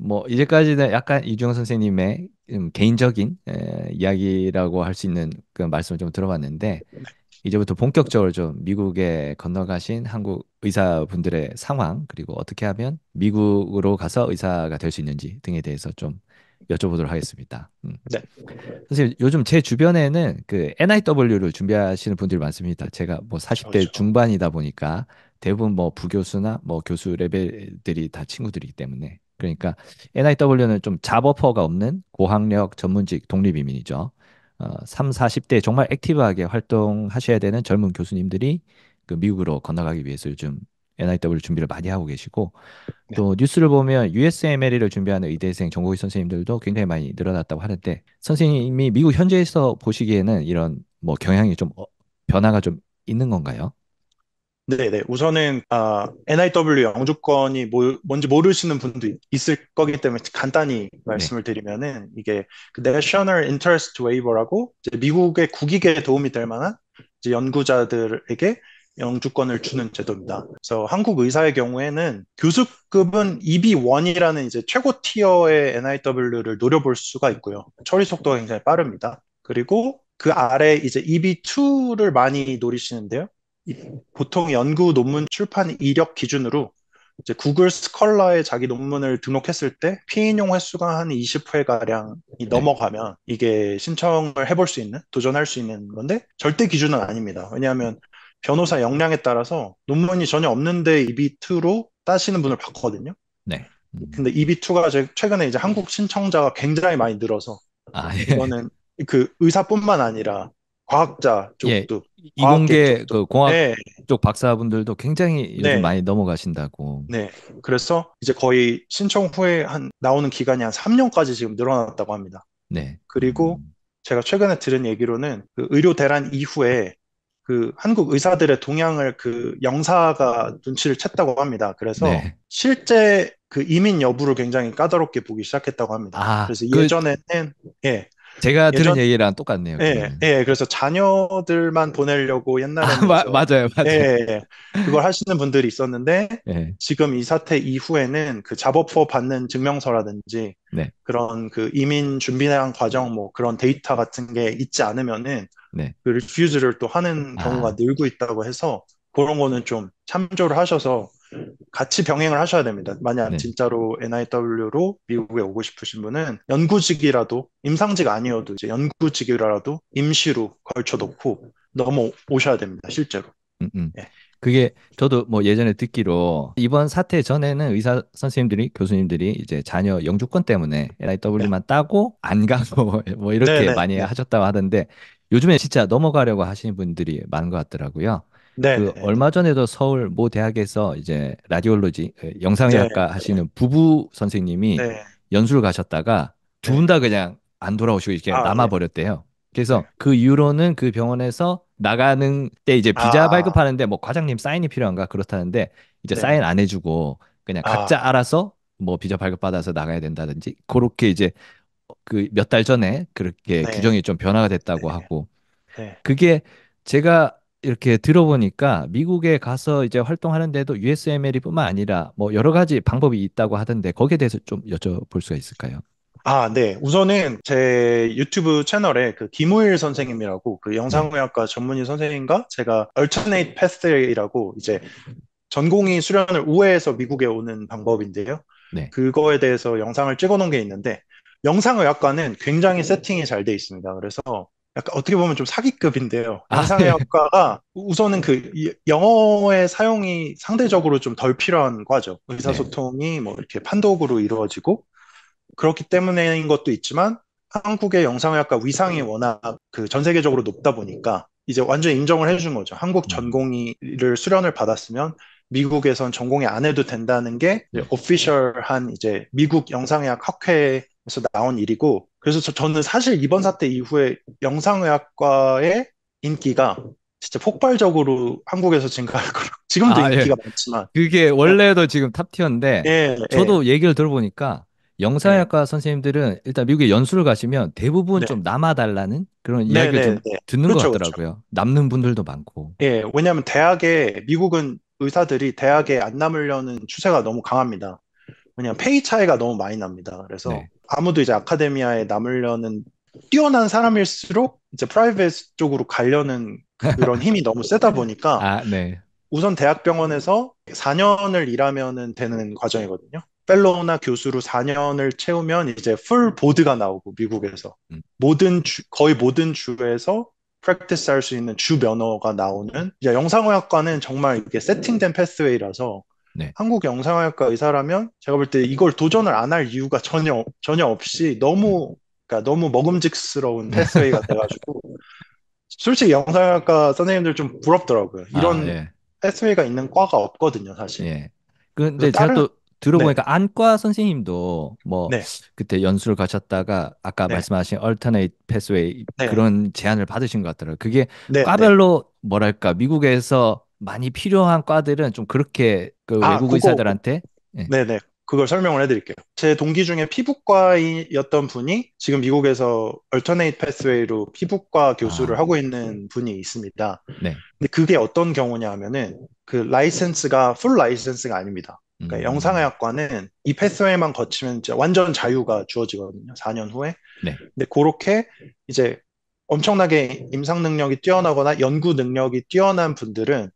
뭐 이제까지는 약간 이주영 선생님의 개인적인 이야기라고 할 수 있는 그 말씀을 좀 들어봤는데 이제부터 본격적으로 좀 미국에 건너가신 한국 의사분들의 상황 그리고 어떻게 하면 미국으로 가서 의사가 될 수 있는지 등에 대해서 좀 여쭤보도록 하겠습니다. 네, 사실 요즘 제 주변에는 그 NIW를 준비하시는 분들이 많습니다. 제가 뭐 40대 그렇죠. 중반이다 보니까 대부분 뭐 부교수나 뭐 교수 레벨들이 다 친구들이기 때문에 그러니까 NIW는 좀 잡어퍼가 없는 고학력 전문직 독립이민이죠. 3, 40대 정말 액티브하게 활동하셔야 되는 젊은 교수님들이 그 미국으로 건너가기 위해서 요즘 NIW 준비를 많이 하고 계시고 네. 또 뉴스를 보면 USMLE를 준비하는 의대생 전공의 선생님들도 굉장히 많이 늘어났다고 하는데 선생님이 미국 현지에서 보시기에는 이런 뭐 경향이 좀 변화가 좀 있는 건가요? 네. 우선은 NIW 영주권이 뭔지 모르시는 분도 있을 거기 때문에 간단히 네, 말씀을 드리면은 이게 그 National Interest Waiver라고 이제 미국의 국익에 도움이 될 만한 이제 연구자들에게 영주권을 주는 제도입니다. 그래서 한국 의사의 경우에는 교수급은 EB1이라는 이제 최고 티어의 NIW를 노려볼 수가 있고요. 처리 속도가 굉장히 빠릅니다. 그리고 그 아래 이제 EB2를 많이 노리시는데요. 보통 연구 논문 출판 이력 기준으로 이제 구글 스컬러에 자기 논문을 등록했을 때 피인용 횟수가 한 20회가량이 네, 넘어가면 이게 신청을 해볼 수 있는, 도전할 수 있는 건데 절대 기준은 아닙니다. 왜냐하면 변호사 역량에 따라서 논문이 전혀 없는데 EB2로 따시는 분을 봤거든요. 네. 근데 EB2가 최근에 이제 한국 신청자가 굉장히 많이 늘어서 아, 예. 이거는 그 의사뿐만 아니라 과학자 예, 쪽도, 과학계 이공계 쪽도, 그 공학 네, 쪽 박사분들도 굉장히 요즘 네, 많이 넘어가신다고. 네. 그래서 이제 거의 신청 후에 나오는 기간이 한 3년까지 지금 늘어났다고 합니다. 네. 그리고 제가 최근에 들은 얘기로는 그 의료 대란 이후에 그 한국 의사들의 동향을 그 영사가 눈치를 챘다고 합니다. 그래서 네. 실제 그 이민 여부를 굉장히 까다롭게 보기 시작했다고 합니다. 아, 그래서 그 예전에는, 예, 제가 들은 예전, 얘기랑 똑같네요, 예, 그거는. 예, 그래서 자녀들만 보내려고 아, 옛날에는 이제, 맞아요, 예, 맞아요. 예, 예. 그걸 하시는 분들이 있었는데, 네, 지금 이 사태 이후에는 그 잡업포 받는 증명서라든지 네, 그런 그 이민 준비한 과정 뭐 그런 데이터 같은 게 있지 않으면은 네. 그 리퓨즈를 또 하는 경우가 아, 늘고 있다고 해서 그런 거는 좀 참조를 하셔서 같이 병행을 하셔야 됩니다. 만약 네. 진짜로 NIW로 미국에 오고 싶으신 분은 연구직이라도 임상직 아니어도 이제 연구직이라도 임시로 걸쳐놓고 넘어오셔야 됩니다. 실제로. 음, 음. 예. 그게 저도 뭐 예전에 듣기로 이번 사태 전에는 의사 선생님들이 교수님들이 이제 자녀 영주권 때문에 네. LIW만 따고 안 가고 뭐 이렇게 네네. 많이 네. 하셨다고 하던데 요즘에 진짜 넘어가려고 하시는 분들이 많은 것 같더라고요. 그 네네. 얼마 전에도 서울 모 대학에서 이제 라디올로지 네. 영상의학과 하시는 부부 선생님이 네. 연수를 가셨다가 두 분 네. 다 그냥 안 돌아오시고 이렇게 아, 네. 남아버렸대요. 네. 그래서 그 이후로는 그 병원에서 나가는 때 이제 비자 아, 발급하는데 뭐 과장님 사인이 필요한가 그렇다는데 이제 사인 네네. 안 해주고 그냥 각자 아, 알아서 뭐 비자 발급받아서 나가야 된다든지 그렇게 이제 그 몇 달 전에 그렇게 네. 규정이 좀 변화가 됐다고 네. 하고 네. 그게 제가 이렇게 들어보니까 미국에 가서 이제 활동하는데도 USMLE뿐만 아니라 뭐 여러 가지 방법이 있다고 하던데 거기에 대해서 좀 여쭤볼 수가 있을까요? 아, 네. 우선은 제 유튜브 채널에 그 김우일 선생님이라고 그 네, 영상의학과 전문의 선생님과 제가 Alternate Pathway라고 이제 전공의 수련을 우회해서 미국에 오는 방법인데요. 네. 그거에 대해서 영상을 찍어 놓은 게 있는데 영상의학과는 굉장히 세팅이 잘 돼 있습니다. 그래서 약간 어떻게 보면 좀 사기급인데요. 아, 네. 영상의학과가 우선은 그 영어의 사용이 상대적으로 좀 덜 필요한 과죠. 네. 의사소통이 뭐 이렇게 판독으로 이루어지고 그렇기 때문인 것도 있지만 한국의 영상의학과 위상이 워낙 그 전 세계적으로 높다 보니까 이제 완전히 인정을 해준 거죠. 한국 음, 전공의를 수련을 받았으면 미국에선 전공이 안 해도 된다는 게 네. 오피셜한 이제 미국 영상의학 학회에서 나온 일이고 그래서 저는 사실 이번 사태 이후에 영상의학과의 인기가 진짜 폭발적으로 한국에서 증가할 거라고 지금도 아, 예. 인기가 많지만 그게 원래도 지금 탑티어인데 예, 예, 저도 얘기를 들어보니까 예, 영상학과 선생님들은 일단 미국에 연수를 가시면 대부분 네, 좀 남아달라는 그런 네, 이야기를 네, 좀 네. 듣는 것 그렇죠, 그렇죠. 같더라고요. 남는 분들도 많고. 예, 왜냐하면 미국은 의사들이 대학에 안 남으려는 추세가 너무 강합니다. 왜냐하면 페이 차이가 너무 많이 납니다. 그래서 네. 아무도 이제 아카데미아에 남으려는 뛰어난 사람일수록 이제 프라이빗 쪽으로 가려는 그런 힘이 너무 세다 보니까 아, 네. 우선 대학병원에서 4년을 일하면은 되는 과정이거든요. 펠로우나 교수로 4년을 채우면 이제 풀 보드가 나오고 미국에서 음, 거의 모든 주에서 프랙티스 할 수 있는 주 면허가 나오는 이제 영상의학과는 정말 이게 세팅된 패스웨이라서 네. 한국 영상의학과 의사라면 제가 볼 때 이걸 도전을 안 할 이유가 전혀 없이 음. 그러니까 너무 먹음직스러운 패스웨이가 돼가지고 솔직히 영상학과 선생님들 좀 부럽더라고요. 아, 이런 예. 패스웨이가 있는 과가 없거든요, 사실. 예. 그래서 근데 제가 다른, 또 네, 들어보니까 안과 선생님도 뭐 네, 그때 연수를 가셨다가 아까 네, 말씀하신 얼터네이트 패스웨이 네, 그런 제안을 받으신 것 같더라고요. 그게 네, 네. 과별로 뭐랄까 미국에서 많이 필요한 과들은 좀 그렇게 그 아, 외국 의사들한테 예. 네, 네. 그걸 설명을 해드릴게요. 제 동기 중에 피부과였던 분이 지금 미국에서 얼터네이트 패스웨이로 피부과 교수를 아, 하고 있는 분이 있습니다. 네. 근데 그게 어떤 경우냐 하면은 그 라이센스가 풀 라이센스가 아닙니다. 그러니까 음. 영상의학과는 이 패스웨이만 거치면 이제 완전 자유가 주어지거든요. 4년 후에. 네. 근데 그렇게 이제 엄청나게 임상 능력이 뛰어나거나 연구 능력이 뛰어난 분들은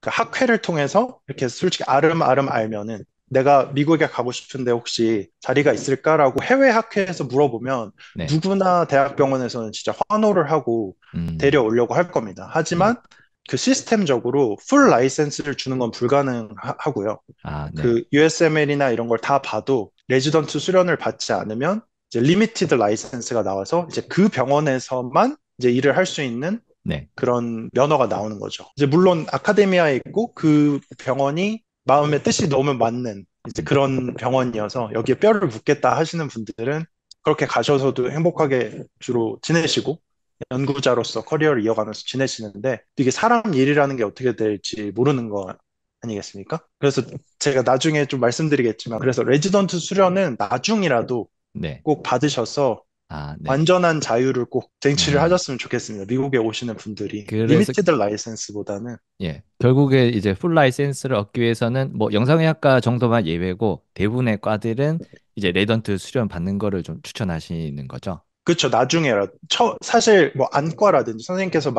그 학회를 통해서 이렇게 솔직히 아름아름 알면은 내가 미국에 가고 싶은데 혹시 자리가 있을까라고 해외 학회에서 물어보면 네. 누구나 대학병원에서는 진짜 환호를 하고 음. 데려오려고 할 겁니다. 예. 하지만 그 시스템적으로 풀 라이센스를 주는 건 불가능하고요. 아, 네. 그 USML이나 이런 걸 다 봐도 레지던트 수련을 받지 않으면 이제 리미티드 라이센스가 나와서 이제 그 병원에서만 이제 일을 할 수 있는 네. 그런 면허가 나오는 거죠. 이제 물론 아카데미아에 있고 그 병원이 마음의 뜻이 너무 맞는 이제 음. 그런 병원이어서 여기에 뼈를 묻겠다 하시는 분들은 그렇게 가셔서도 행복하게 주로 지내시고 연구자로서 커리어를 이어가면서 지내시는데 이게 사람 일이라는 게 어떻게 될지 모르는 거 아니겠습니까? 그래서 제가 나중에 좀 말씀드리겠지만 그래서 레지던트 수련은 나중이라도 네. 꼭 받으셔서 아, 네. 완전한 자유를 꼭 쟁취를 음. 하셨으면 좋겠습니다. 미국에 오시는 분들이 그래서 리미티드 라이센스보다는 예, 결국에 이제 풀 라이센스를 얻기 위해서는 뭐 영상의학과 정도만 예외고 대부분의 과들은 이제 레던트 수련 받는 거를 좀 추천하시는 거죠. 그렇죠. 나중에라 사실 뭐 안과라든지 선생님께서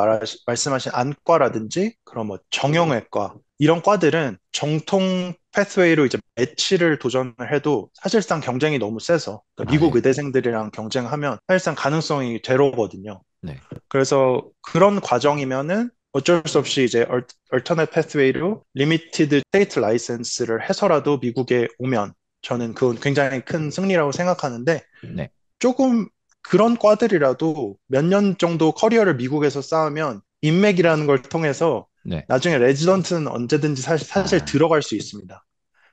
말씀하신 안과라든지 그런 뭐 정형외과 이런 과들은 정통 패스웨이로 이제 매치를 도전을 해도 사실상 경쟁이 너무 세서 그러니까 아, 미국 예. 의대생들이랑 경쟁하면 사실상 가능성이 제로거든요. 네. 그래서 그런 과정이면은 어쩔 수 없이 이제 얼터넷 패스웨이로 리미티드 스테이트 라이센스를 해서라도 미국에 오면 저는 그건 굉장히 큰 승리라고 생각하는데 네. 조금 그런 과들이라도 몇 년 정도 커리어를 미국에서 쌓으면 인맥이라는 걸 통해서 네. 나중에 레지던트는 언제든지 사실 아. 들어갈 수 있습니다.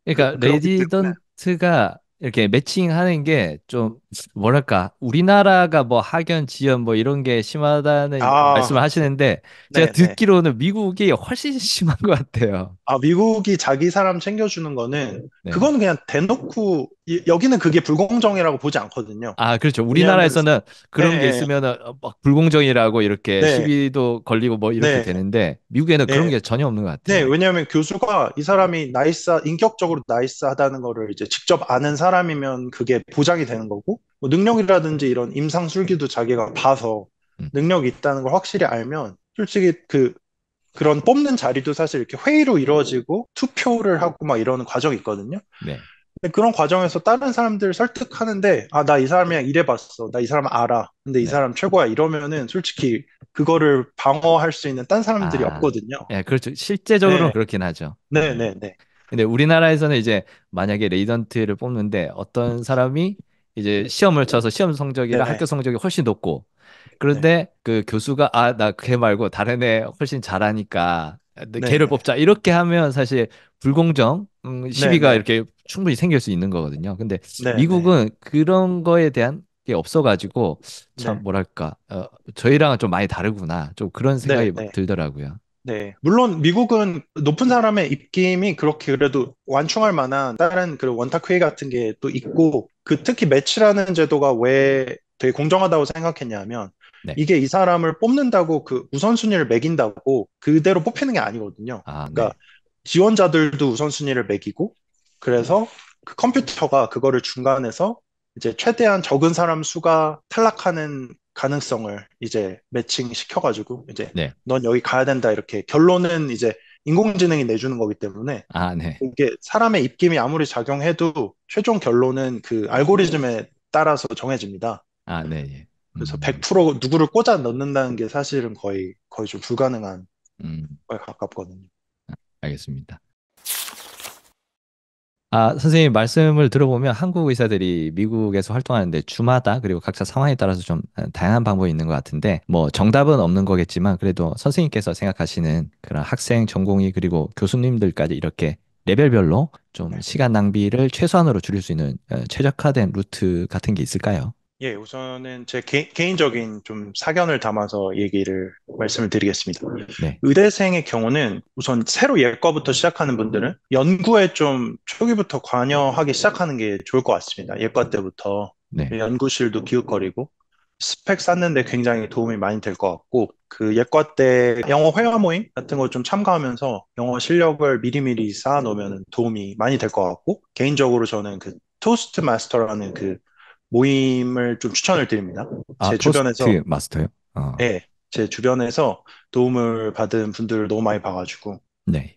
그러니까 그렇기 때문에 레지던트가 이렇게 매칭하는 게 좀 뭐랄까 우리나라가 뭐 학연 지연 뭐 이런 게 심하다는 아, 말씀을 하시는데 제가 네, 네. 듣기로는 미국이 훨씬 심한 것 같아요. 아, 미국이 자기 사람 챙겨주는 거는 네. 그건 그냥 대놓고 여기는 그게 불공정이라고 보지 않거든요. 아, 그렇죠. 왜냐하면 우리나라에서는 네, 그런 게 있으면은 막 불공정이라고 이렇게 네, 시비도 걸리고 뭐 이렇게 네, 되는데 미국에는 그런 네, 게 전혀 없는 것 네. 같아요. 왜냐하면 교수가 이 사람이 인격적으로 나이스하다는 거를 이제 직접 아는 사람이면 그게 보장이 되는 거고 뭐 능력이라든지 이런 임상 술기도 자기가 봐서 음, 능력이 있다는 걸 확실히 알면 솔직히 그런 뽑는 자리도 사실 이렇게 회의로 이루어지고 투표를 하고 막 이러는 과정이 있거든요. 네. 근데 그런 과정에서 다른 사람들 설득하는데, 아, 나 이 사람이랑 일해봤어. 나 이 사람 알아. 근데 이 네. 사람 최고야. 이러면은 솔직히 그거를 방어할 수 있는 딴 사람들이 아, 없거든요. 예, 그렇죠. 실제적으로는 네, 그렇긴 하죠. 네, 네, 네, 근데 우리나라에서는 이제 만약에 레이던트를 뽑는데 어떤 사람이 이제 시험을 쳐서 시험 네, 성적이랑 학교 네, 성적이 훨씬 높고 네, 그런데 그 교수가 아, 나 걔 말고 다른 애 훨씬 잘하니까 네, 걔를 네, 뽑자 이렇게 하면 사실 불공정 네, 시비가 네, 이렇게 충분히 생길 수 있는 거거든요. 근데 네, 네, 미국은 그런 거에 대한 게 없어가지고 참 네, 뭐랄까 저희랑은 좀 많이 다르구나 좀 그런 네, 생각이 네. 들더라고요. 네. 물론 미국은 높은 사람의 입김이 그렇게 그래도 완충할 만한 다른 그 원탁 회의 같은 게 또 있고 그 특히 매치라는 제도가 왜 되게 공정하다고 생각했냐면 네. 이게 이 사람을 뽑는다고 그 우선순위를 매긴다고 그대로 뽑히는 게 아니거든요. 아, 네. 그러니까 지원자들도 우선순위를 매기고 그래서 그 컴퓨터가 그거를 중간에서 이제 최대한 적은 사람 수가 탈락하는 가능성을 이제 매칭 시켜가지고 이제 네. 넌 여기 가야 된다 이렇게 결론은 이제 인공지능이 내주는 거기 때문에 아, 네. 이게 사람의 입김이 아무리 작용해도 최종 결론은 그 알고리즘에 따라서 정해집니다. 아, 네. 예. 그래서 100% 누구를 꽂아 넣는다는 게 사실은 거의 좀 불가능한 음, 거에 가깝거든요. 알겠습니다. 아, 선생님 말씀을 들어보면 한국 의사들이 미국에서 활동하는데 주마다 그리고 각자 상황에 따라서 좀 다양한 방법이 있는 것 같은데 뭐 정답은 없는 거겠지만 그래도 선생님께서 생각하시는 그런 학생, 전공의 그리고 교수님들까지 이렇게 레벨별로 좀 네. 시간 낭비를 최소한으로 줄일 수 있는 최적화된 루트 같은 게 있을까요? 예, 우선은 제 개인적인 좀 사견을 담아서 말씀을 드리겠습니다. 네, 의대생의 경우는 우선 새로 예과부터 시작하는 분들은 연구에 좀 초기부터 관여하기 시작하는 게 좋을 것 같습니다. 예과 때부터 네, 연구실도 기웃거리고 스펙 쌓는데 굉장히 도움이 많이 될 것 같고 그 예과 때 영어 회화 모임 같은 거 좀 참가하면서 영어 실력을 미리미리 쌓아놓으면 도움이 많이 될 것 같고 개인적으로 저는 그 토스트 마스터라는 그 모임을 좀 추천을 드립니다. 아, 토스트 마스터요? 예, 제 주변에서 도움을 받은 분들을 너무 많이 봐가지고, 네,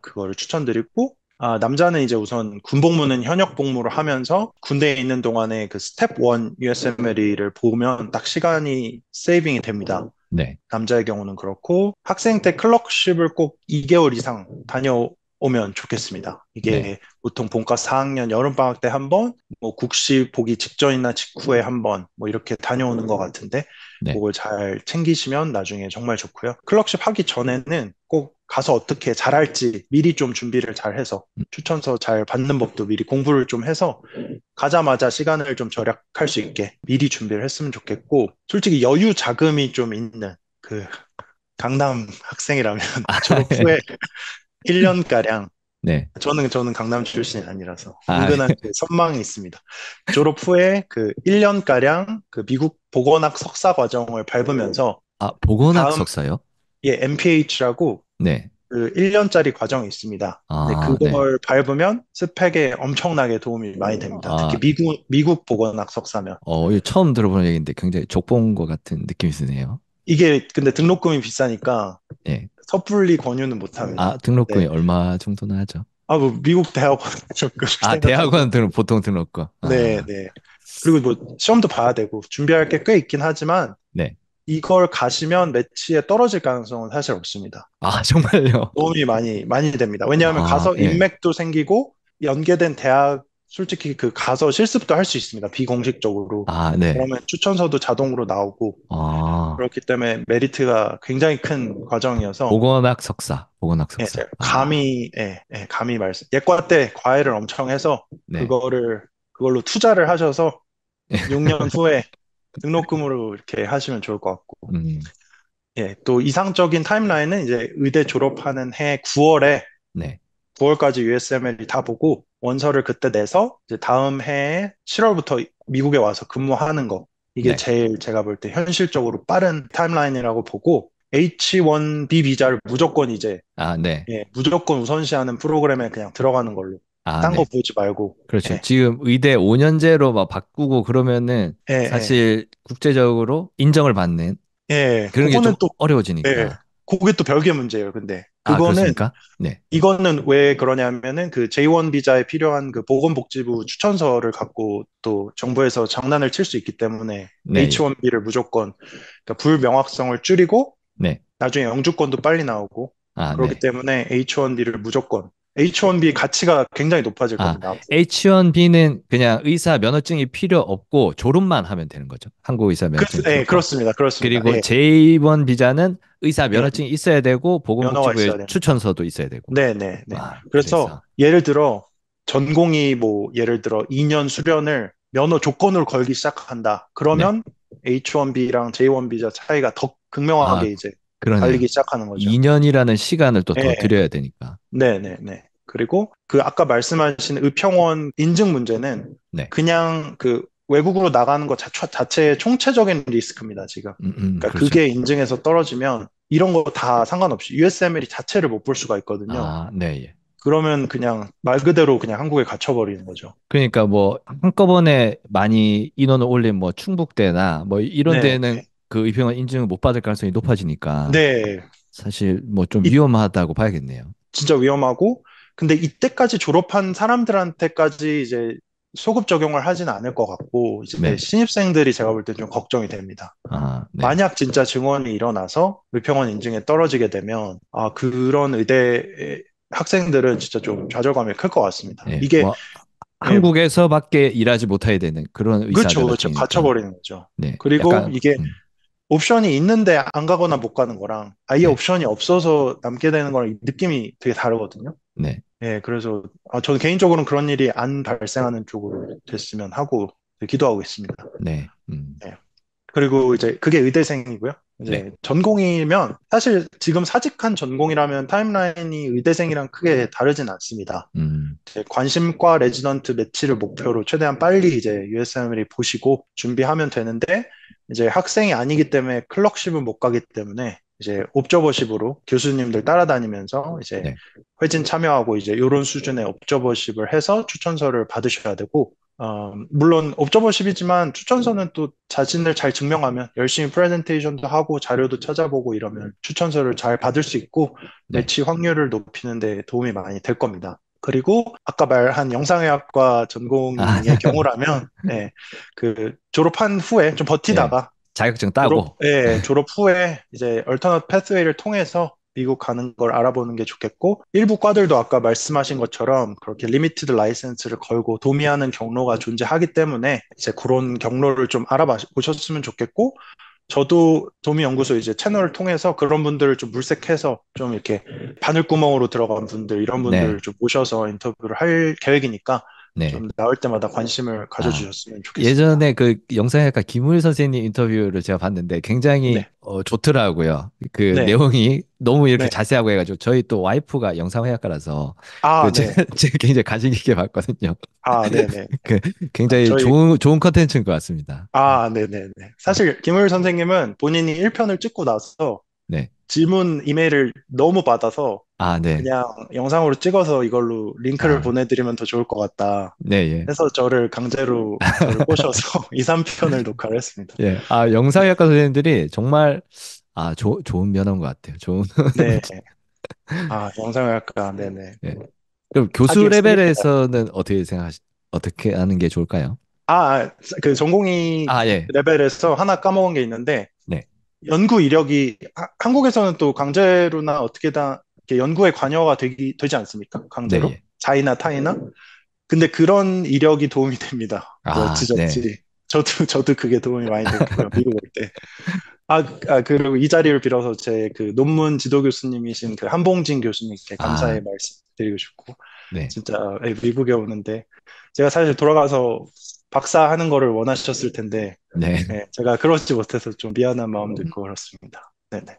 그거를 추천드리고, 남자는 이제 우선 군복무는 현역 복무를 하면서 군대에 있는 동안에 그 스텝 1 USMLE를 보면 딱 시간이 세이빙이 됩니다. 네, 남자의 경우는 그렇고 학생 때 클럭십을 꼭 2개월 이상 다녀오면 좋겠습니다. 네, 이게 보통 본과 4학년 여름방학 때 한 번, 뭐 국시 보기 직전이나 직후에 한 번, 뭐 이렇게 다녀오는 것 같은데 네, 그걸 잘 챙기시면 나중에 정말 좋고요. 클럭십 하기 전에는 꼭 가서 어떻게 잘할지 미리 좀 준비를 잘 해서 추천서 잘 받는 법도 미리 공부를 좀 해서 가자마자 시간을 좀 절약할 수 있게 미리 준비를 했으면 좋겠고, 솔직히 여유 자금이 좀 있는 그 강남 학생이라면 졸업 후에 1년가량, 네, 저는 강남 출신이 아니라서 아, 은근한 그 선망이 있습니다. 졸업 후에 그 1년가량 그 미국 보건학 석사 과정을 밟으면서 아, 그 보건학 다음 석사요? MPH라고 네, 그 1년짜리 과정이 있습니다. 근데 아, 네. 그걸 밟으면 스펙에 엄청나게 도움이 많이 됩니다. 특히 아, 미국 보건학 석사면. 이거 처음 들어보는 얘기인데 굉장히 족본 것 같은 느낌이 드네요. 이게 근데 등록금이 비싸니까 예. 섣불리 권유는 아, 못합니다. 등록금이 네. 얼마 정도나 하죠? 뭐 미국 대학원 좀 아, 생각하시면 대학원 등 보통 등록금. 네, 아, 네. 그리고 뭐 시험도 봐야 되고 준비할 게 꽤 있긴 하지만 네. 이걸 가시면 매치에 떨어질 가능성은 사실 없습니다. 아, 정말요? 도움이 많이 됩니다. 왜냐하면 아, 가서 예. 인맥도 생기고 연계된 대학 솔직히 그 가서 실습도 할 수 있습니다. 비공식적으로. 아, 네. 그러면 추천서도 자동으로 나오고 아, 그렇기 때문에 메리트가 굉장히 큰 과정이어서 보건학 석사, 보건학 예, 석사. 제가 아, 감히 말씀. 예과 때 과외를 엄청 해서 네. 그걸로 투자를 하셔서 6년 후에 등록금으로 이렇게 하시면 좋을 것 같고. 음, 예, 또 이상적인 타임라인은 이제 의대 졸업하는 해 9월에 네. 9월까지 USMLE 다 보고 원서를 그때 내서 이제 다음 해에 7월부터 미국에 와서 근무하는 거. 이게 네. 제일 제가 볼 때 현실적으로 빠른 타임라인이라고 보고 H1B 비자를 무조건 이제 아, 네. 무조건 우선시하는 프로그램에 그냥 들어가는 걸로. 아, 딴 거 네. 보지 말고. 그렇죠. 예, 지금 의대 5년제로 막 바꾸고 그러면은 예, 예. 사실 국제적으로 인정을 받는 예, 그런 게 좀 예, 어려워지니까. 그게 또 별개 문제예요. 근데 아, 그거는 그렇습니까? 네. 이거는 왜 그러냐면은 그 J1 비자에 필요한 그 보건복지부 추천서를 갖고 또 정부에서 장난을 칠 수 있기 때문에 네. 예. H1B를 무조건 그러니까 불명확성을 줄이고 네. 나중에 영주권도 빨리 나오고 아, 그렇기 네. 때문에 H1B를 무조건 H1B 가치가 굉장히 높아질 아, 겁니다. 앞으로. H1B는 그냥 의사 면허증이 필요 없고 졸업만 하면 되는 거죠. 한국 의사 면허증 필요 예, 없고. 그렇습니다. 그렇습니다. 그리고 예, J1 비자는 의사 예, 면허증이 있어야 되고 면허가 보건복지부의 있어야 됩니다. 추천서도 있어야 되고. 네, 네, 네. 와, 그래서 그래서 예를 들어 전공이 뭐 예를 들어 2년 수련을 면허 조건으로 걸기 시작한다. 네. 그러면 H1B랑 J1 비자 차이가 더 아, 극명하게 이제 그러네요. 갈리기 시작하는 거죠. 2년이라는 시간을 또 더 예, 드려야 되니까. 네, 네, 네. 그리고 그 아까 말씀하신 의평원 인증 문제는 네. 그냥 그 외국으로 나가는 것 자체의 총체적인 리스크입니다, 지금. 그러니까 그렇죠. 그게 인증에서 떨어지면 이런 거 다 상관없이 USMLE 자체를 못 볼 수가 있거든요. 아, 네, 예. 그러면 그냥 말 그대로 그냥 한국에 갇혀버리는 거죠. 그러니까 뭐 한꺼번에 많이 인원을 올린 뭐 충북대나 뭐 이런 네, 데는 그 의평원 인증을 못 받을 가능성이 높아지니까 네. 사실 뭐 좀 이, 위험하다고 봐야겠네요. 진짜 위험하고, 근데 이때까지 졸업한 사람들한테까지 이제 소급 적용을 하진 않을 것 같고, 이제 네. 신입생들이 제가 볼 때 좀 걱정이 됩니다. 아, 네. 만약 진짜 증원이 일어나서 의평원 인증에 떨어지게 되면, 그런 의대 학생들은 진짜 좀 좌절감이 클 것 같습니다. 예. 이게, 뭐 예, 한국에서밖에 일하지 못하게 되는 그런 의사 그렇죠, 그렇죠. 결정이니까. 갇혀버리는 거죠. 네. 그리고 약간 이게 옵션이 있는데 안 가거나 못 가는 거랑 아예 네. 옵션이 없어서 남게 되는 거랑 느낌이 되게 다르거든요. 네. 예, 그래서 저는 개인적으로는 그런 일이 안 발생하는 쪽으로 됐으면 하고 기도하고 있습니다. 네. 예. 그리고 이제 그게 의대생이고요. 네. 이제 전공이면 사실 지금 사직한 전공이라면 타임라인이 의대생이랑 크게 다르진 않습니다. 음. 이제 관심과 레지던트 매치를 목표로 최대한 빨리 이제 USMLE 보시고 준비하면 되는데 이제 학생이 아니기 때문에 클럭십은 못 가기 때문에 이제 옵저버십으로 교수님들 따라다니면서 이제 네. 회진 참여하고 이제 이런 수준의 옵저버십을 해서 추천서를 받으셔야 되고 물론 옵저버십이지만 추천서는 또 자신을 잘 증명하면 열심히 프레젠테이션도 하고 자료도 찾아보고 이러면 추천서를 잘 받을 수 있고 네. 매치 확률을 높이는 데 도움이 많이 될 겁니다. 그리고 아까 말한 영상의학과 아, 전공의 경우라면 그 졸업한 후에 좀 예. 버티다가 자격증 따고. 졸업 후에 이제 얼터너트 패스웨이를 통해서 미국 가는 걸 알아보는 게 좋겠고 일부 과들도 아까 말씀하신 것처럼 그렇게 리미티드 라이센스를 걸고 도미하는 경로가 존재하기 때문에 이제 그런 경로를 좀 알아보셨으면 좋겠고 저도 도미연구소 이제 채널을 통해서 그런 분들을 좀 물색해서 좀 이렇게 바늘구멍으로 들어간 분들 이런 분들을 네. 좀 모셔서 인터뷰를 할 계획이니까 네. 좀 나올 때마다 관심을 아, 가져주셨으면 좋겠습니다. 예전에 그 영상학과 김우일 선생님 인터뷰를 제가 봤는데 굉장히 네, 좋더라고요. 그 네, 내용이 너무 이렇게 네. 자세하고 해가지고 저희 또 와이프가 영상의학과라서 그 아, 제가, 네. 제가 굉장히 관심 있게 봤거든요. 아, 네네. 그 굉장히 저희, 좋은 컨텐츠인 것 같습니다. 네네네. 사실, 김을 선생님은 본인이 1편을 찍고 나서 네. 질문 이메일을 너무 받아서 아, 네. 그냥 영상으로 찍어서 이걸로 링크를 아, 보내드리면 더 좋을 것 같다 네, 예. 해서 강제로 저를 꼬셔서 2, 3편을 녹화를 했습니다. 예. 아, 영상의학과 선생님들이 정말 좋은 면허인 것 같아요. 좋은. 네. 영상을 할까? 네네. 예. 그럼 교수 하기가 쓰레기다. 레벨에서는 어떻게 하는 게 좋을까요? 그 전공의 아, 예. 레벨에서 하나 까먹은 게 있는데 네. 연구 이력이 한국에서는 또 강제로나 어떻게 다 이렇게 연구에 관여가 되지 않습니까? 네, 강제로? 예. 자이나 타이나? 근데 그런 이력이 도움이 됩니다. 그 아, 네. 어찌저찌. 저도 그게 도움이 많이 됐고요. 미국 올 때. 그리고 이 자리를 빌어서 제 그 논문 지도 교수님이신 그 한봉진 교수님께 감사의 아, 말씀 드리고 싶고, 네. 진짜 미국에 오는데, 제가 사실 돌아가서 박사하는 거를 원하셨을 텐데, 네. 제가 그러지 못해서 좀 미안한 마음도 있고 그렇습니다. 네네.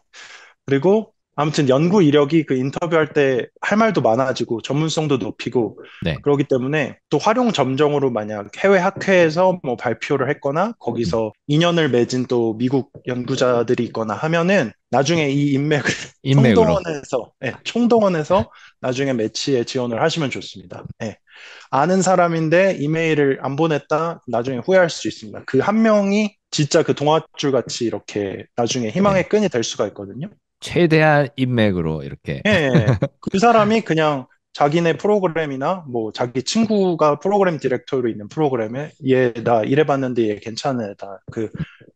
그리고 아무튼 연구 이력이 그 인터뷰할 때 할 말도 많아지고 전문성도 높이고 네. 그러기 때문에 또 활용 점정으로 만약 해외 학회에서 뭐 발표를 했거나 음, 거기서 인연을 맺은 또 미국 연구자들이 있거나 하면은 나중에 이 인맥을 인맥으로. 총동원해서 나중에 매치에 지원을 하시면 좋습니다. 아는 사람인데 이메일을 안 보냈다 나중에 후회할 수 있습니다. 그 한 명이 진짜 그 동아줄 같이 이렇게 나중에 희망의 네. 끈이 될 수가 있거든요. 최대한 인맥으로 이렇게. 그 사람이 그냥 자기네 프로그램이나 뭐 자기 친구가 프로그램 디렉터로 있는 프로그램에 얘 나 이래봤는데 얘 괜찮네 나그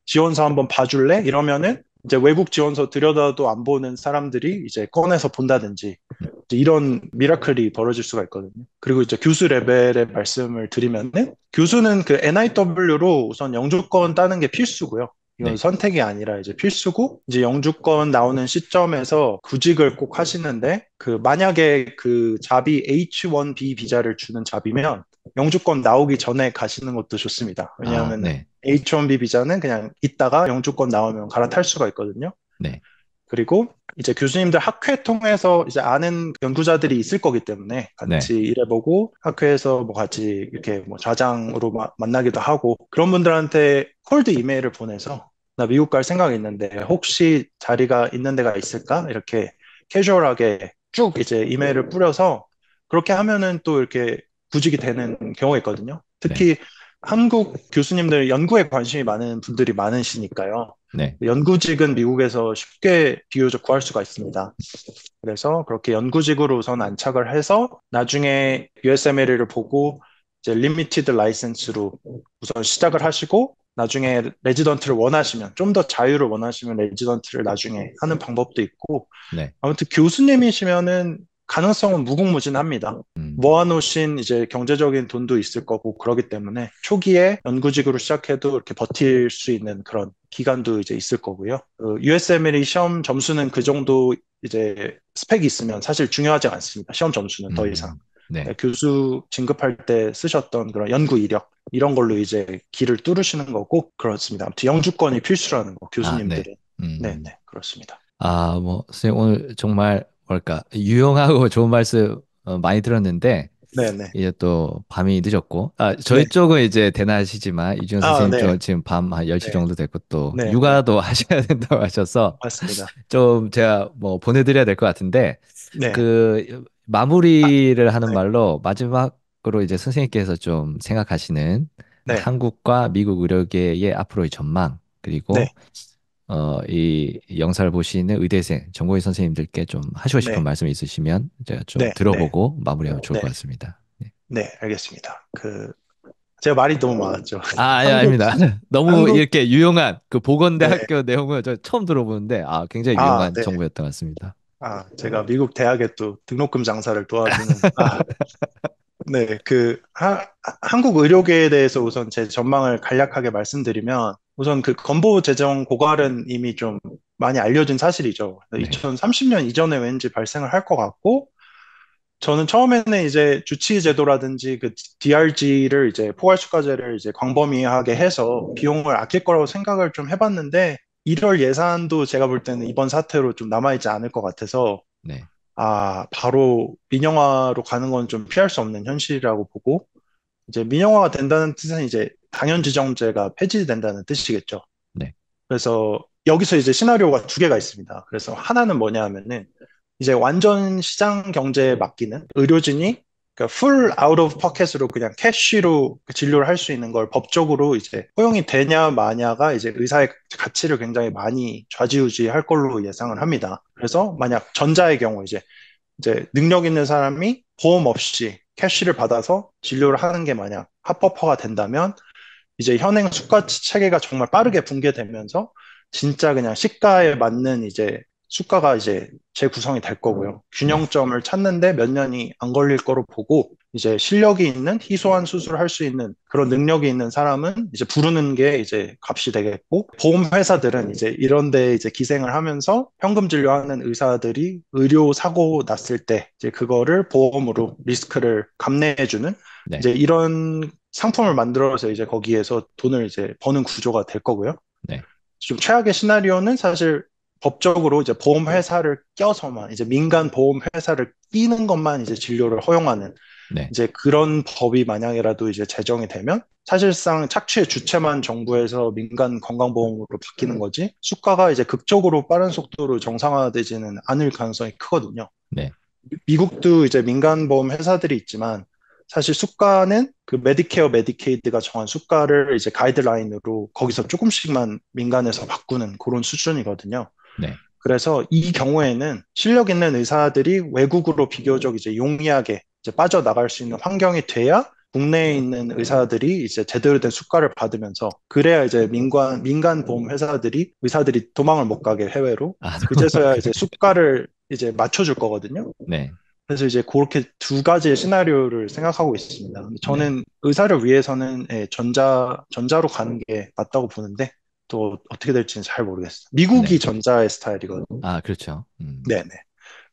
지원서 한번 봐줄래? 이러면은 이제 외국 지원서 들여다도 안 보는 사람들이 이제 꺼내서 본다든지 이제 이런 미라클이 벌어질 수가 있거든요. 그리고 이제 교수 레벨의 말씀을 드리면은 교수는 그 NIW로 우선 영주권 따는 게 필수고요. 이건 네. 선택이 아니라 이제 필수고 이제 영주권 나오는 시점에서 구직을 꼭 하시는데 그 만약에 그 잡이 H1B 비자를 주는 잡이면 영주권 나오기 전에 가시는 것도 좋습니다. 아, 왜냐하면 네. H1B 비자는 그냥 있다가 영주권 나오면 갈아탈 수가 있거든요. 네. 그리고 이제 교수님들 학회 통해서 이제 아는 연구자들이 있을 거기 때문에 네. 같이 일해보고 학회에서 뭐 같이 이렇게 뭐 좌장으로 만나기도 하고 그런 분들한테 콜드 이메일을 보내서 나 미국 갈 생각이 있는데 혹시 자리가 있는 데가 있을까? 이렇게 캐주얼하게 쭉 이제 이메일을 뿌려서 그렇게 하면은 또 이렇게 구직이 되는 경우가 있거든요. 네, 특히 한국 교수님들 연구에 관심이 많은 분들이 많으시니까요. 네, 연구직은 미국에서 쉽게 비교적 구할 수가 있습니다. 그래서 그렇게 연구직으로 우선 안착을 해서 나중에 USMLE를 보고 이제 리미티드 라이센스로 우선 시작을 하시고 나중에 레지던트를 원하시면 좀 더 자유를 원하시면 레지던트를 나중에 하는 방법도 있고 네. 아무튼 교수님이시면은 가능성은 무궁무진합니다. 음, 모아놓으신 이제 경제적인 돈도 있을 거고 그러기 때문에 초기에 연구직으로 시작해도 이렇게 버틸 수 있는 그런 기간도 이제 있을 거고요. 그 USMLE 시험 점수는 그 정도 이제 스펙이 있으면 사실 중요하지 않습니다. 시험 점수는 더 이상. 네, 네. 교수 진급할 때 쓰셨던 그런 연구 이력 이런 걸로 이제 길을 뚫으시는 거고 그렇습니다. 아무튼 영주권이 필수라는 거 아, 네. 교수님들은. 네, 음. 네, 그렇습니다. 아, 뭐, 선생님 오늘 정말, 뭘까, 유용하고 좋은 말씀 많이 들었는데, 네, 네, 이제 또 밤이 늦었고, 아, 네. 저희 쪽은 이제 대낮이지만, 이준 아, 선생님 네, 쪽은 지금 밤 한 10시 네, 정도 됐고, 또 네, 네. 육아도 하셔야 된다고 하셔서, 맞습니다. 좀 제가 뭐 보내드려야 될 것 같은데, 네, 그, 아, 마무리를 하는 네, 말로, 마지막으로 이제 선생님께서 좀 생각하시는 네, 한국과 미국 의료계의 앞으로의 전망, 네, 그리고 이 영상을 보시는 의대생, 전공의 선생님들께 좀 하시고 싶은 네, 말씀 있으시면 제가 좀 네, 네, 들어보고 마무리하면 좋을 네, 것 같습니다. 네. 네, 알겠습니다. 제가 말이 너무 많았죠. 아, 아니, 한국, 아닙니다. 너무 한국, 이렇게 유용한 그 네, 보건대학교 내용을 저 처음 들어보는데, 아, 굉장히 유용한 네. 정보였던 것 같습니다. 제가 미국 대학에 또 등록금 장사를 도와주는, 네, 한국 의료계에 대해서 우선 제 전망을 간략하게 말씀드리면, 우선 그 건보 재정 고갈은 이미 좀 많이 알려진 사실이죠. 네, 2030년 이전에 왠지 발생을 할 것 같고, 저는 처음에는 이제 주치의 제도라든지 그 DRG를 이제 포괄수가제를 이제 광범위하게 해서 비용을 아낄 거라고 생각을 좀 해봤는데, 이럴 예산도 제가 볼 때는 이번 사태로 좀 남아있지 않을 것 같아서 네, 바로 민영화로 가는 건 좀 피할 수 없는 현실이라고 보고, 이제 민영화가 된다는 뜻은 이제 당연지정제가 폐지된다는 뜻이겠죠. 네, 그래서 여기서 이제 시나리오가 두 개가 있습니다. 그래서 하나는 뭐냐 하면은 이제 완전 시장 경제에 맡기는 의료진이 그러니까 풀 아웃 오브 포켓으로 그냥 캐시로 그 진료를 할 수 있는 걸 법적으로 이제 허용이 되냐 마냐가 이제 의사의 가치를 굉장히 많이 좌지우지할 걸로 예상을 합니다. 그래서 만약 전자의 경우 이제 능력 있는 사람이 보험 없이 캐시를 받아서 진료를 하는 게 만약 합법화가 된다면 이제 현행 수가 체계가 정말 빠르게 붕괴되면서 진짜 그냥 시가에 맞는 이제 수가가 이제 재구성이 될 거고요. 네, 균형점을 찾는데 몇 년이 안 걸릴 거로 보고 이제 실력이 있는 희소한 수술을 할 수 있는 그런 능력이 있는 사람은 이제 부르는 게 이제 값이 되겠고 보험 회사들은 이제 이런 데 이제 기생을 하면서 현금 진료하는 의사들이 의료 사고 났을 때 이제 그거를 보험으로 리스크를 감내해주는 네, 이제 이런 상품을 만들어서 이제 거기에서 돈을 이제 버는 구조가 될 거고요. 네, 좀 최악의 시나리오는 사실 법적으로 이제 보험 회사를 껴서만 이제 민간 보험 회사를 끼는 것만 이제 진료를 허용하는 네, 이제 그런 법이 만약이라도 이제 제정이 되면 사실상 착취의 주체만 정부에서 민간 건강보험으로 바뀌는 거지 수가가 이제 극적으로 빠른 속도로 정상화되지는 않을 가능성이 크거든요. 네, 미국도 이제 민간 보험 회사들이 있지만 사실 수가는 그 메디케어, 메디케이드가 정한 수가를 이제 가이드라인으로 거기서 조금씩만 민간에서 바꾸는 그런 수준이거든요. 네, 그래서 이 경우에는 실력 있는 의사들이 외국으로 비교적 이제 용이하게 이제 빠져나갈 수 있는 환경이 돼야 국내에 있는 의사들이 이제 제대로 된 수가를 받으면서 그래야 이제 민간 보험 회사들이 의사들이 도망을 못 가게 해외로 아, 그제서야 이제 그렇게, 수가를 이제 맞춰줄 거거든요. 네, 그래서 이제 그렇게 두 가지의 시나리오를 생각하고 있습니다. 근데 네, 저는 의사를 위해서는 전자로 가는 게 맞다고 보는데 또 어떻게 될지는 잘 모르겠어요. 미국이 네, 전자의 스타일이거든요. 아, 그렇죠. 네네.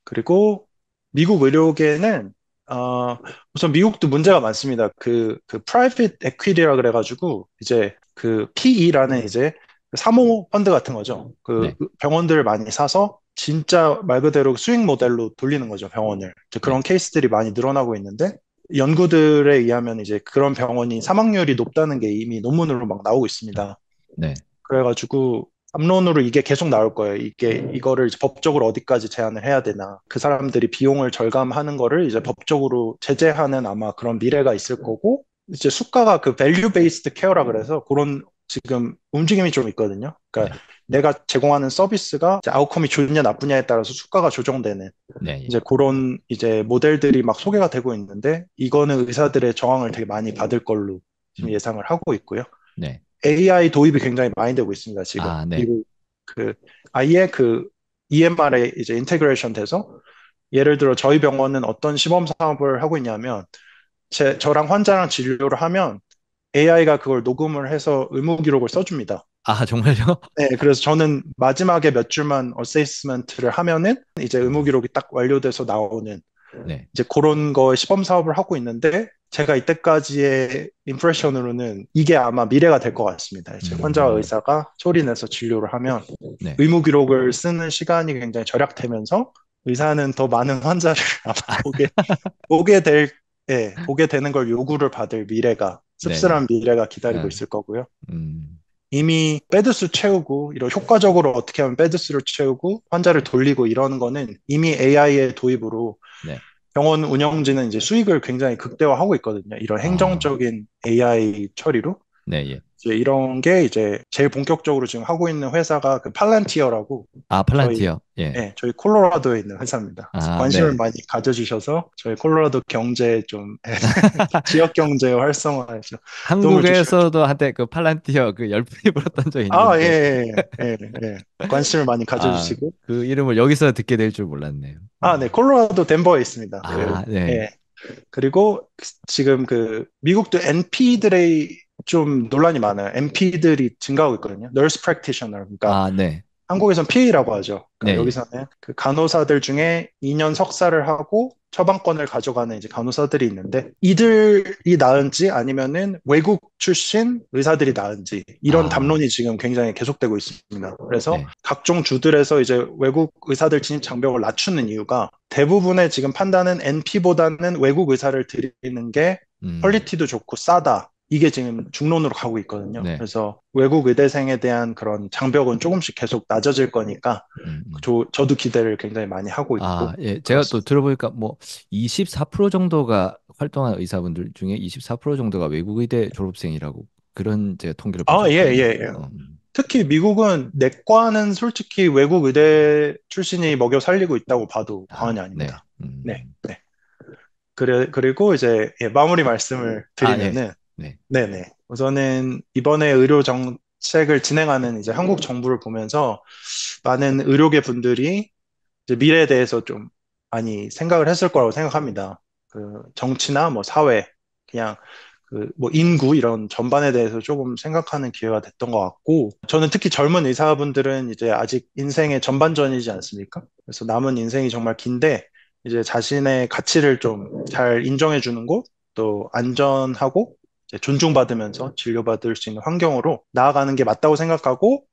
그리고 미국 의료계는 우선 미국도 문제가 많습니다. 그 private equity라 그래가지고 이제 그 PE라는 이제 사모 펀드 같은 거죠. 그 네, 병원들을 많이 사서 진짜 말 그대로 수익 모델로 돌리는 거죠, 병원을. 이제 그런 네, 케이스들이 많이 늘어나고 있는데 연구들에 의하면 이제 그런 병원이 사망률이 높다는 게 이미 논문으로 막 나오고 있습니다. 네, 그래가지고 담론으로 이게 계속 나올 거예요. 이거를 이제 법적으로 어디까지 제한을 해야 되나. 그 사람들이 비용을 절감하는 거를 이제 법적으로 제재하는 아마 그런 미래가 있을 거고, 이제 수가가 그 value based care라 그래서 그런 지금 움직임이 좀 있거든요. 그러니까 네. 내가 제공하는 서비스가 이제 아웃컴이 좋냐 나쁘냐에 따라서 수가가 조정되는 네. 이제 예. 그런 이제 모델들이 막 소개가 되고 있는데 이거는 의사들의 저항을 되게 많이 받을 걸로 지금 음. 예상을 하고 있고요. 네. AI 도입이 굉장히 많이 되고 있습니다, 지금. 아, 네. 미국 그 아예 그 EMR에 이제 인테그레이션 돼서 예를 들어 저희 병원은 어떤 시범 사업을 하고 있냐면 저랑 환자랑 진료를 하면 AI가 그걸 녹음을 해서 의무 기록을 써줍니다. 아, 정말요? 네, 그래서 저는 마지막에 몇 줄만 어세이스먼트를 하면은 이제 의무 아, 기록이 딱 완료돼서 나오는 네. 이제 그런 거 시범 사업을 하고 있는데 제가 이때까지의 임프레션으로는 이게 아마 미래가 될 것 같습니다. 이제 환자와 음. 의사가 소리 내서 진료를 하면 네. 의무 기록을 쓰는 시간이 굉장히 절약되면서 의사는 더 많은 환자를 아마 보게 될, 보게 되는 걸 요구를 받을 미래가, 네네. 씁쓸한 미래가 기다리고 아, 있을 거고요. 음. 이미 베드수 채우고, 이런 효과적으로 어떻게 하면 베드수를 채우고, 환자를 돌리고 이러는 거는 이미 AI의 도입으로 네. 병원 운영진은 이제 수익을 굉장히 극대화하고 있거든요. 이런 아, 행정적인 AI 처리로. 네, 예. 이제 이런 게 이제 제일 본격적으로 지금 하고 있는 회사가 그 팔란티어라고 아, 저희 팔란티어. 예. 저희 콜로라도에 있는 회사입니다. 그래서 아, 관심을 네. 많이 가져주셔서 저희 콜로라도 경제에 좀 지역 경제 활성화에 좀 도움을 주시면 한국에서도 한때 그 팔란티어 그 열풍이 불었던 적이 아, 예, 있는데, 예, 예, 예. 관심을 많이 아, 가져주시고 그 이름을 여기서 듣게 될 줄 몰랐네요. 아, 네, 콜로라도 덴버에 있습니다. 아, 네. 예. 그리고 지금 그 미국도 NP들의 좀 논란이 많아요. NP들이 증가하고 있거든요. Nurse Practitioner. 그러니까 아, 네. 한국에선 PA라고 하죠. 네, 그러니까 예. 여기서는 그 간호사들 중에 2년 석사를 하고 처방권을 가져가는 이제 간호사들이 있는데 이들이 나은지 아니면은 외국 출신 의사들이 나은지 이런 아, 담론이 지금 굉장히 계속되고 있습니다. 그래서 네. 각종 주들에서 이제 외국 의사들 진입 장벽을 낮추는 이유가 대부분의 지금 판단은 NP보다는 외국 의사를 들이는 게 음, 퀄리티도 좋고 싸다. 이게 지금 중론으로 가고 있거든요. 네. 그래서 외국 의대생에 대한 그런 장벽은 조금씩 계속 낮아질 거니까 음, 음. 저도 기대를 굉장히 많이 하고 아, 있고 예. 제가 또 그렇습니다. 들어보니까 뭐 24% 정도가 활동한 의사분들 중에 24% 정도가 외국 의대 졸업생이라고 그런 제가 통계를 본 아, 적이 예, 있거든요. 예, 예. 특히 미국은 내과는 솔직히 외국 의대 출신이 먹여 살리고 있다고 봐도 과언이 아, 네. 아닙니다. 네, 네. 그리고 이제 마무리 말씀을 아, 예. 드리면은 네. 네네. 우선은 이번에 의료 정책을 진행하는 이제 한국 정부를 보면서 많은 의료계 분들이 이제 미래에 대해서 좀 많이 생각을 했을 거라고 생각합니다. 그 정치나 뭐 사회, 그냥 그 뭐 인구 이런 전반에 대해서 조금 생각하는 기회가 됐던 것 같고, 저는 특히 젊은 의사분들은 이제 아직 인생의 전반전이지 않습니까? 그래서 남은 인생이 정말 긴데, 이제 자신의 가치를 좀 잘 인정해 주는 곳, 또 안전하고 이제 존중받으면서 진료받을 수 있는 환경으로 나아가는 게 맞다고 생각하고,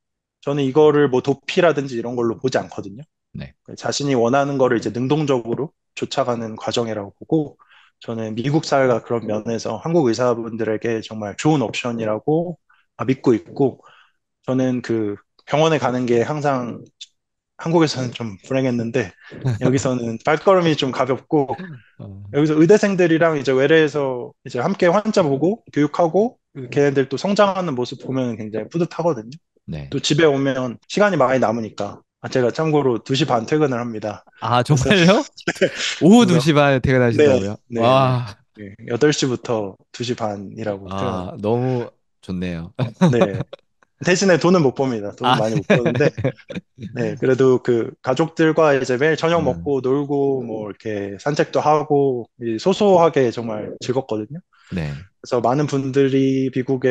저는 이거를 뭐 도피라든지 이런 걸로 보지 않거든요. 네. 자신이 원하는 거를 이제 능동적으로 쫓아가는 과정이라고 보고 저는 미국 사회가 그런 면에서 한국 의사분들에게 정말 좋은 옵션이라고 믿고 있고 저는 그 병원에 가는 게 항상 한국에서는 좀 불행했는데 여기서는 발걸음이 좀 가볍고 어, 여기서 의대생들이랑 이제 외래에서 이제 함께 환자 보고 교육하고 걔네들 또 성장하는 모습 보면 굉장히 뿌듯하거든요. 네. 또 집에 오면 시간이 많이 남으니까 제가 참고로 2시 반 퇴근을 합니다. 아, 그래서 정말요? 오후 그래서 2시 반에 네, 퇴근하신다고요? 네, 네. 와, 네, 8시부터 2시 반이라고 퇴근합니다. 아, 너무 좋네요. 네. 대신에 돈은 못 법니다. 돈은 아, 많이 못 버는데 네, 그래도 그 가족들과 이제 매일 저녁 음, 먹고 놀고 뭐 이렇게 산책도 하고 이 소소하게 정말 즐겁거든요. 네. 그래서 많은 분들이 미국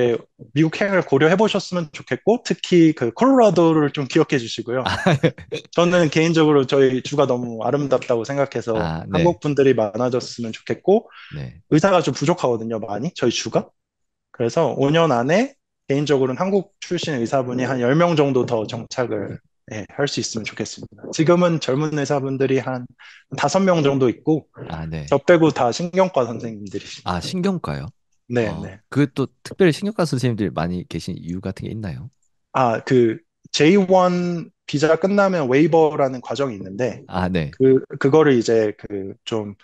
행을 고려해 보셨으면 좋겠고 특히 그 콜로라도를 좀 기억해 주시고요. 저는 개인적으로 저희 주가 너무 아름답다고 생각해서 아, 네. 한국 분들이 많아졌으면 좋겠고 네. 의사가 좀 부족하거든요, 많이 저희 주가. 그래서 5년 안에 개인적으로는 한국 출신 의사분이 한 10명 정도 더 정착을 할 수 있으면 좋겠습니다. 지금은 젊은 의사분들이 한 5명 정도 있고 아, 네. 저 빼고 다 신경과 선생님들이십니다. 아, 신경과요? 네, 네. 그 또 특별히 신경과 선생님들 많이 계신 이유 같은 게 있나요? 그 J1 비자 끝나면 웨이버라는 과정이 있는데, 아, 네. 그거를 이제 그 좀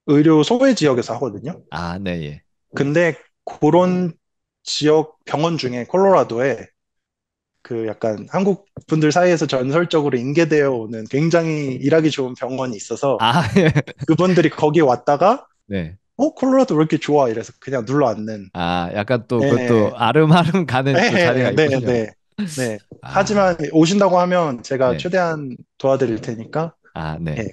의료 소외 지역에서 하거든요. 아, 네, 예. 근데 그런 지역 병원 중에 콜로라도에 그 약간 한국 분들 사이에서 전설적으로 인계되어 오는 굉장히 일하기 좋은 병원이 있어서 아, 예. 그분들이 거기 왔다가 네. 콜로라도 왜 이렇게 좋아? 이래서 그냥 눌러 앉는. 아, 약간 또 그것도 예, 아름아름 가는 또 자리가 네, 네, 있군요. 네. 네. 하지만 아, 오신다고 하면 제가 네. 최대한 도와드릴 테니까 아, 네. 예,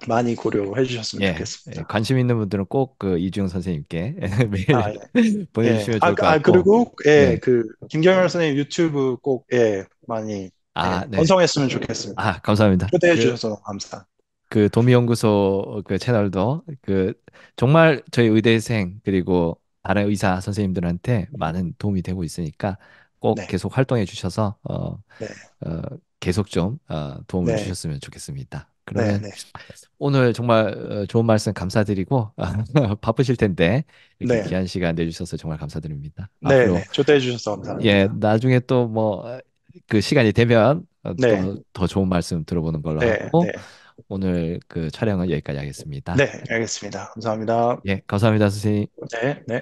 많이 고려해 주셨으면 예, 예, 좋겠습니다. 관심 있는 분들은 꼭 그 이주영 선생님께 메일 아, 예. 예. 보내주시면 좋을 것 같고, 그리고 예, 네. 그 김경열 선생님 유튜브 꼭 많이 아, 네. 번성했으면 좋겠습니다. 아, 감사합니다. 초대해 주셔서 너무 감사합니다. 그 도미연구소 그 채널도 그 정말 저희 의대생 그리고 다른 의사 선생님들한테 많은 도움이 되고 있으니까 꼭 네. 계속 활동해 주셔서 네. 어, 계속 좀 도움을 네. 주셨으면 좋겠습니다. 네. 그러면 네. 오늘 정말 좋은 말씀 감사드리고 바쁘실 텐데 이렇게 네. 귀한 시간 내주셔서 정말 감사드립니다. 네. 앞으로 네. 초대해 주셔서 예, 감사합니다. 나중에 또 뭐 그 시간이 되면 네. 또 더 좋은 말씀 들어보는 걸로 네. 하고 네. 오늘 그 촬영은 여기까지 하겠습니다. 네. 알겠습니다. 감사합니다. 예, 감사합니다, 선생님. 네. 네.